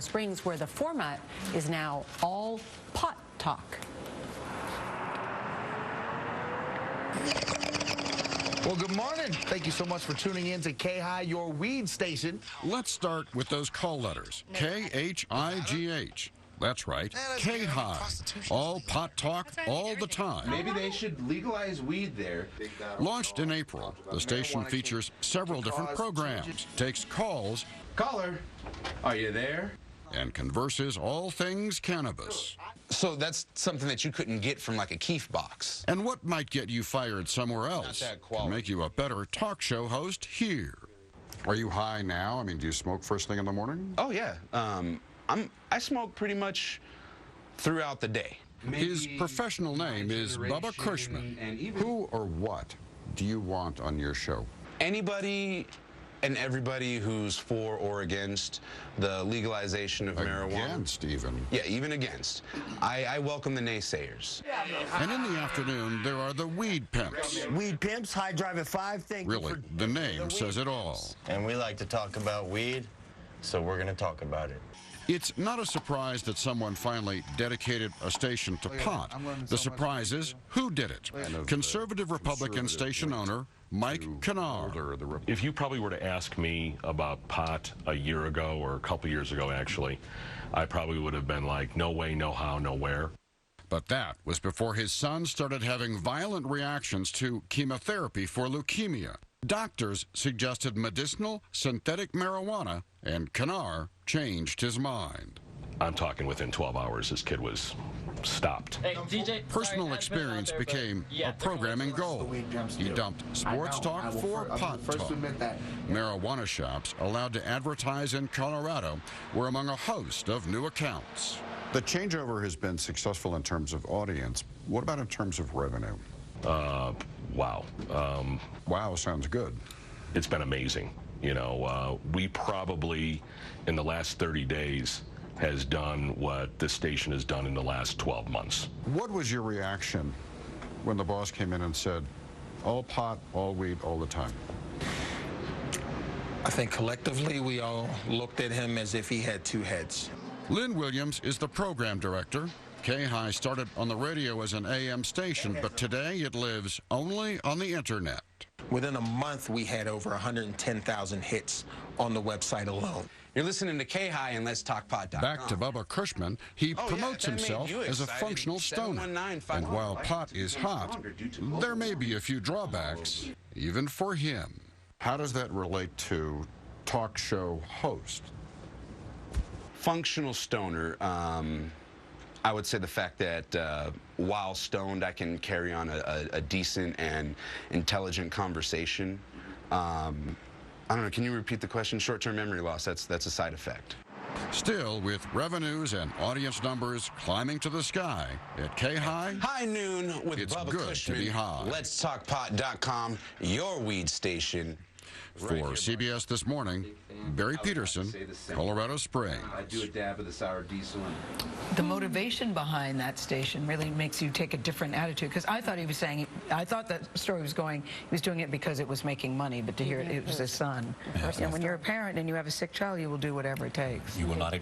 Springs, where the format is now all pot talk. Well, good morning. Thank you so much for tuning in to K-High, your weed station. Let's start with those call letters. K-H-I-G-H. That's right. K-High. All pot talk all the time. Maybe they should legalize weed there. Launched in April, the station features several different programs, takes calls, Caller, are you there? and converses all things cannabis. So that's something that you couldn't get from like a Keef box. And what might get you fired somewhere else that quality. can make you a better talk show host here. Are you high now? I mean, do you smoke first thing in the morning? Oh yeah, I smoke pretty much throughout the day. His professional name is Bubba Cushman. Who or what do you want on your show? Anybody and everybody who's for or against the legalization of marijuana. Against, even. Yeah, even against. I welcome the naysayers. And in the afternoon, there are the weed pimps. Weed Pimps, High Drive at 5. Thank you Really, for the name says it all. And we like to talk about weed, so we're going to talk about it. It's not a surprise that someone finally dedicated a station to pot. The surprise is who did it. Conservative Republican station owner Mike Kennard. If you probably were to ask me about pot a year ago, or a couple years ago actually, I probably would have been like, no way, no how, nowhere. But that was before his son started having violent reactions to chemotherapy for leukemia. Doctors suggested medicinal synthetic marijuana, and Kennard changed his mind. I'm talking within 12 hours, this kid was stopped. Hey, DJ, Personal experience became a programming goal. He dumped sports talk for pot talk. Marijuana shops allowed to advertise in Colorado were among a host of new accounts. The changeover has been successful in terms of audience. What about in terms of revenue? Wow. Wow, sounds good. It's been amazing. You know, we probably, in the last 30 days, has done what this station has done in the last 12 months. What was your reaction when the boss came in and said, all pot, all weed, all the time? I think collectively we all looked at him as if he had two heads. Lynn Williams is the program director. K-High started on the radio as an AM station, but today it lives only on the internet. Within a month, we had over 110,000 hits on the website alone. You're listening to K-High and Let's Talk Pot.com. Back to Bubba Cushman, he promotes himself as a functional stoner. And while pot is hot, there may be a few drawbacks, even for him. How does that relate to talk show host? Functional stoner. I would say the fact that while stoned, I can carry on a decent and intelligent conversation. I don't know, can you repeat the question? Short-term memory loss, that's a side effect. Still, with revenues and audience numbers climbing to the sky at K-High, High noon with it's Bubba good Cushman. to be high. Let's Talk Pot.com, your weed station. For CBS This Morning, Barry Peterson, Colorado Springs. I do a dab of the sour diesel. The motivation behind that station really makes you take a different attitude, because I thought he was saying, I thought that story was going, he was doing it because it was making money, but to hear it was his son. And when you're a parent and you have a sick child, you will do whatever it takes. You will not